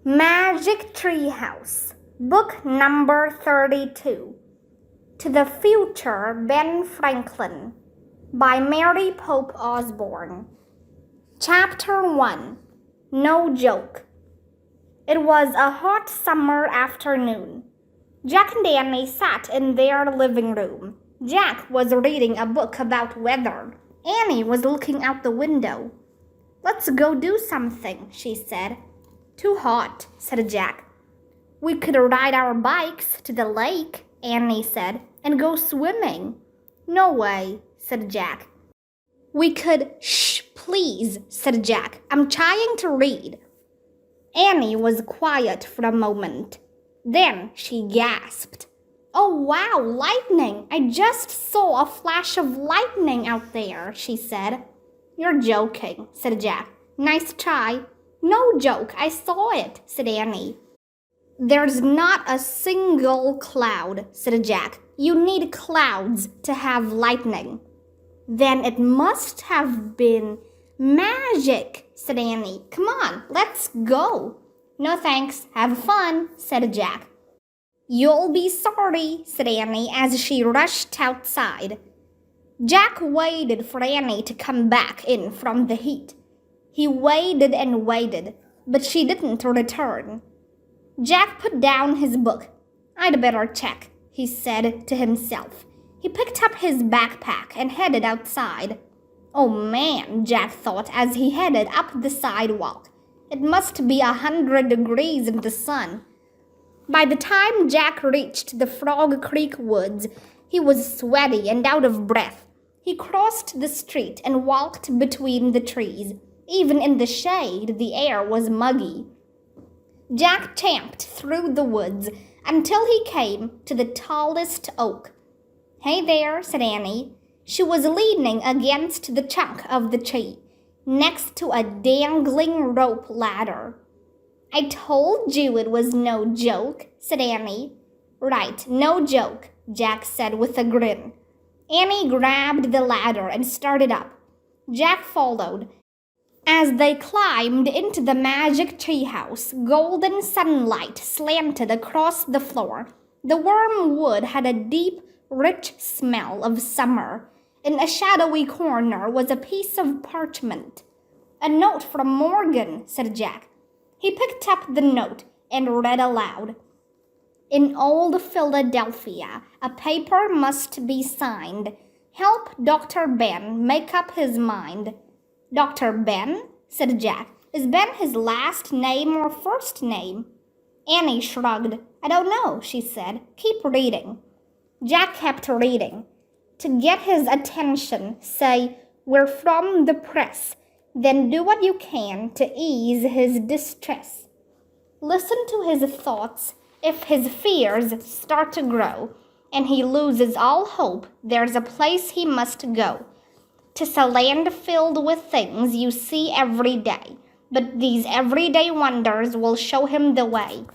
Magic Treehouse, Book Number 32, To the Future Ben Franklin, by Mary Pope Osborne. Chapter 1, No Joke. It was a hot summer afternoon. Jack and Annie sat in their living room. Jack was reading a book about weather. Annie was looking out the window. "Let's go do something," she said. "Too hot," said Jack. "We could ride our bikes to the lake," Annie said, "and go swimming." "No way," said Jack. "We could—" "Shh, please," said Jack. "I'm trying to read." Annie was quiet for a moment. Then she gasped. "Oh, wow, lightning! I just saw a flash of lightning out there," she said. "You're joking," said Jack. "Nice try." "No joke, I saw it," said Annie. "There's not a single cloud," said Jack. "You need clouds to have lightning." "Then it must have been magic," said Annie. "Come on, let's go." "No thanks, have fun," said Jack. "You'll be sorry," said Annie as she rushed outside. Jack waited for Annie to come back in from the heat. He waited and waited, but she didn't return. Jack put down his book. "I'd better check," he said to himself. He picked up his backpack and headed outside. "Oh man," Jack thought as he headed up the sidewalk. "It must be 100 degrees in the sun." By the time Jack reached the Frog Creek woods, he was sweaty and out of breath. He crossed the street and walked between the trees. Even in the shade, the air was muggy. Jack tramped through the woods until he came to the tallest oak. "Hey there," said Annie. She was leaning against the trunk of the tree, next to a dangling rope ladder. "I told you it was no joke," said Annie. "Right, no joke," Jack said with a grin. Annie grabbed the ladder and started up. Jack followed. As they climbed into the magic treehouse, golden sunlight slanted across the floor. The warm wood had a deep, rich smell of summer. In a shadowy corner was a piece of parchment. "A note from Morgan," said Jack. He picked up the note and read aloud. "In old Philadelphia, a paper must be signed. Help Dr. Ben make up his mind." "Dr. Ben?" said Jack. "Is Ben his last name or first name?" Annie shrugged. "I don't know," she said. "Keep reading." Jack kept reading. To get his attention, say, "We're from the press." Then do what you can to ease his distress. Listen to his thoughts. If his fears start to grow and he loses all hope, there's a place he must go. 'Tis a land filled with things you see every day, but these everyday wonders will show him the way.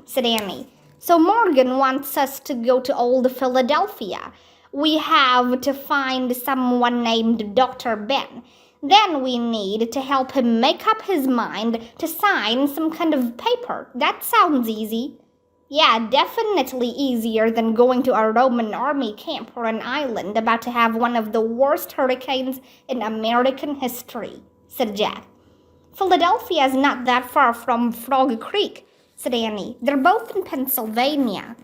Said Annie. "So Morgan wants us to go to old Philadelphia. We have to find someone named Dr. Ben. Then we need to help him make up his mind to sign some kind of paper. That sounds easy." "Yeah, definitely easier than going to a Roman army camp or an island about to have one of the worst hurricanes in American history," said Jack. "Philadelphia's not that far from Frog Creek," said Annie. "They're both in Pennsylvania."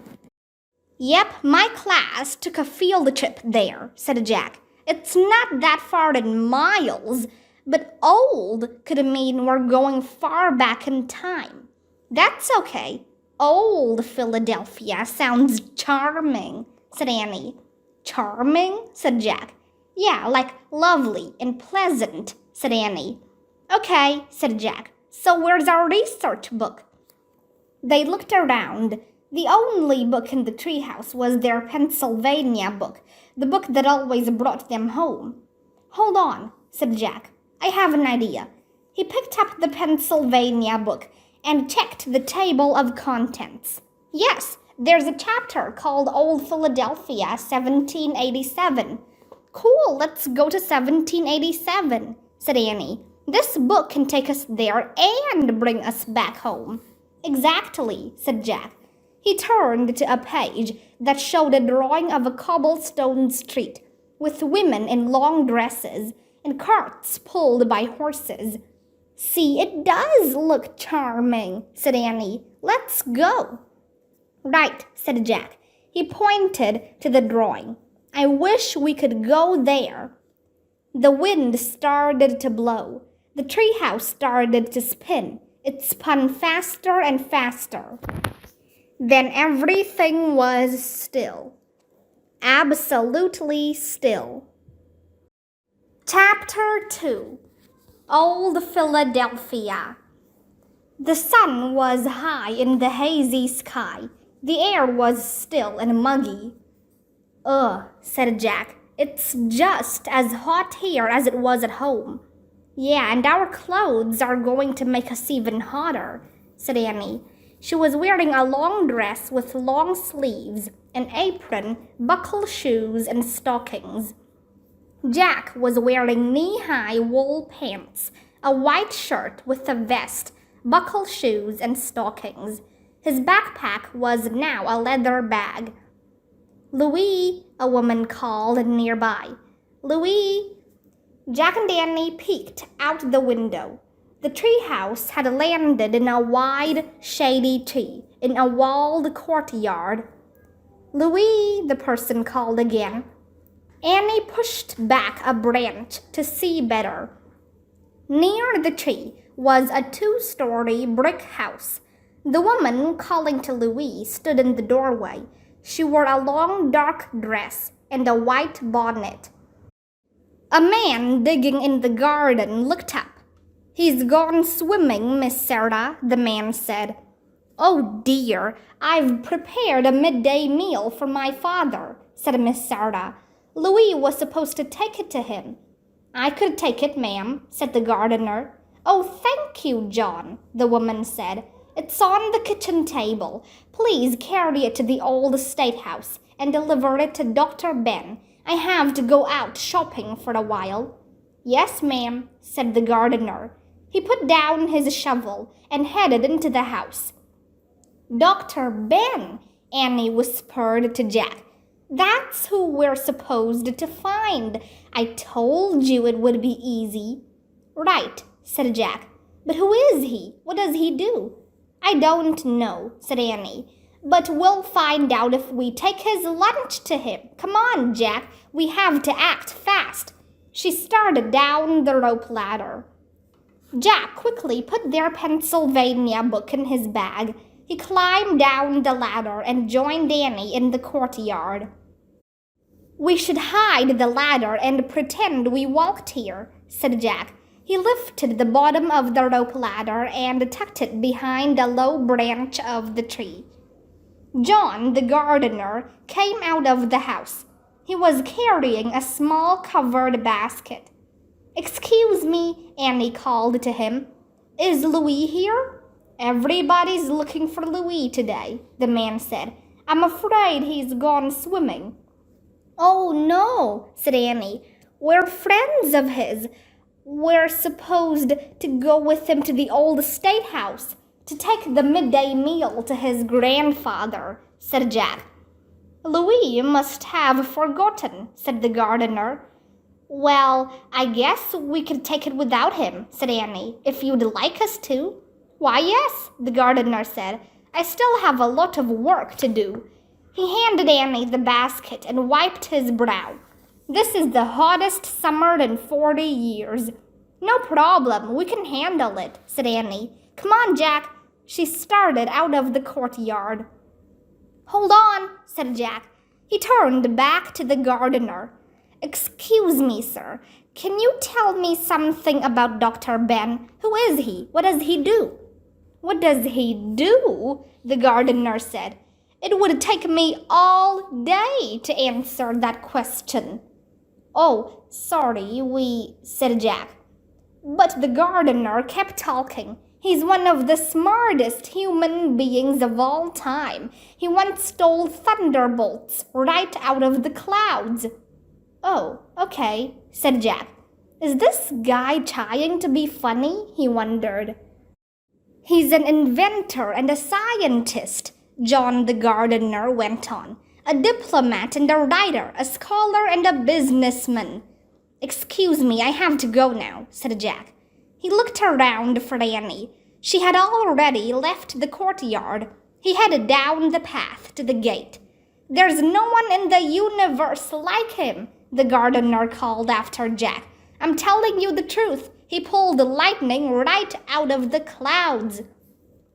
"Yep, my class took a field trip there," said Jack. "It's not that far in miles, but old could mean we're going far back in time." "That's okay. Old Philadelphia sounds charming," said Annie. "Charming?" said Jack. "Yeah, like lovely and pleasant," said Annie. "Okay," said Jack. "So where's our research book?" They looked around. The only book in the treehouse was their Pennsylvania book, the book that always brought them home. "Hold on," said Jack. "I have an idea." He picked up the Pennsylvania book and checked the table of contents. Yes, there's a chapter called Old Philadelphia, 1787. "Cool, let's go to 1787, said Annie. This book can take us there and bring us back home. Exactly, said Jack. He turned to a page that showed a drawing of a cobblestone street with women in long dresses and carts pulled by horses. See, it does look charming, said Annie. Let's go. Right, said Jack. He pointed to the drawing. I wish we could go there. The wind started to blow. The treehouse started to spin. It spun faster and faster. Then everything was still. Absolutely still. Chapter 2. Old Philadelphia. The sun was high in the hazy sky. The air was still and muggy. Ugh, said Jack. It's just as hot here as it was at home. Yeah, and our clothes are going to make us even hotter, said Annie. She was wearing a long dress with long sleeves, an apron, buckled shoes, and stockings. Jack was wearing knee-high wool pants, a white shirt with a vest, buckled shoes, and stockings. His backpack was now a leather bag. Louis, a woman called nearby. Louis. Jack and Annie peeked out the window. The treehouse had landed in a wide, shady tree in a walled courtyard. Louis, the person called again. Annie pushed back a branch to see better. Near the tree was a 2-story brick house. The woman calling to Louis stood in the doorway. She wore a long dark dress and a white bonnet. A man digging in the garden looked up. He's gone swimming, Miss Sarah, the man said. Oh dear, I've prepared a midday meal for my father, said Miss Sarah. Louis was supposed to take it to him. I could take it, ma'am, said the gardener. Oh, thank you, John, the woman said. It's on the kitchen table. Please carry it to the old State House and deliver it to Dr. Ben. I have to go out shopping for a while. Yes, ma'am, said the gardener. He put down his shovel and headed into the house. Dr. Ben, Annie whispered to Jack. That's who we're supposed to find. I told you it would be easy. Right, said Jack. But who is he? What does he do? I don't know, said Annie. But we'll find out if we take his lunch to him. Come on, Jack. We have to act fast. She started down the rope ladder. Jack quickly put their Pennsylvania book in his bag. He climbed down the ladder and joined Annie in the courtyard. We should hide the ladder and pretend we walked here, said Jack. He lifted the bottom of the rope ladder and tucked it behind a low branch of the tree. John, the gardener, came out of the house. He was carrying a small covered basket. Excuse me, Annie called to him. Is Louis here? Everybody's looking for Louis today, the man said. I'm afraid he's gone swimming. Oh, no, said Annie. We're friends of his. We're supposed to go with him to the old State House to take the midday meal to his grandfather, said Jack. Louis must have forgotten, said the gardener. Well, I guess we could take it without him, said Annie, if you'd like us to. Why, yes, the gardener said. I still have a lot of work to do. He handed Annie the basket and wiped his brow. This is the hottest summer in 40 years. No problem, we can handle it, said Annie. Come on, Jack. She started out of the courtyard. Hold on, said Jack. He turned back to the gardener. Excuse me, sir. Can you tell me something about Dr. Ben? Who is he? What does he do? What does he do? The gardener said. It would take me all day to answer that question. Oh, sorry, said Jack. But the gardener kept talking. He's one of the smartest human beings of all time. He once stole thunderbolts right out of the clouds. Oh, okay, said Jack. Is this guy trying to be funny? He wondered. He's an inventor and a scientist, John the gardener went on. A diplomat and a writer, a scholar and a businessman. Excuse me, I have to go now, said Jack. He looked around for Annie. She had already left the courtyard. He headed down the path to the gate. There's no one in the universe like him, the gardener called after Jack. I'm telling you the truth. He pulled lightning right out of the clouds.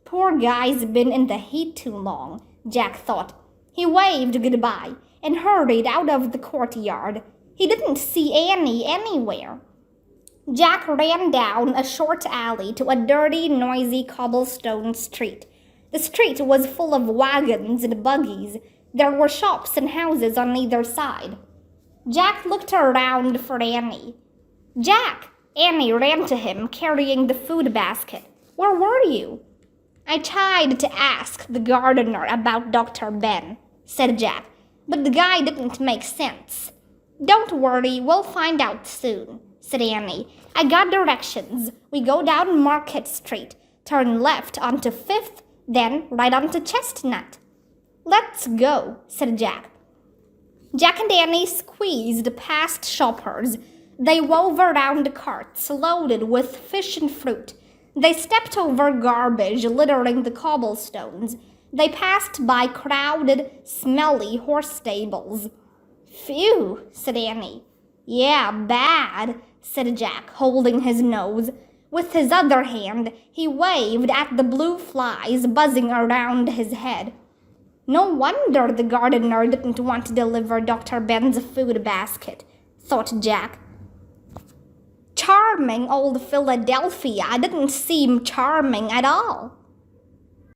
Poor guy's been in the heat too long, Jack thought. He waved goodbye and hurried out of the courtyard. He didn't see Annie anywhere. Jack ran down a short alley to a dirty, noisy cobblestone street. The street was full of wagons and buggies. There were shops and houses on either side. Jack looked around for Annie. Jack! Annie ran to him, carrying the food basket. Where were you? I tried to ask the gardener about Dr. Ben, said Jack, but the guy didn't make sense. Don't worry, we'll find out soon, said Annie. I got directions. We go down Market Street, turn left onto 5th, then right onto Chestnut. Let's go, said Jack. Jack and Annie squeezed past shoppers. They wove around carts loaded with fish and fruit. They stepped over garbage littering the cobblestones. They passed by crowded, smelly horse stables. Phew, said Annie. Yeah, bad, said Jack, holding his nose. With his other hand, he waved at the blue flies buzzing around his head. No wonder the gardener didn't want to deliver Dr. Ben's food basket, thought Jack. Charming old Philadelphia didn't seem charming at all.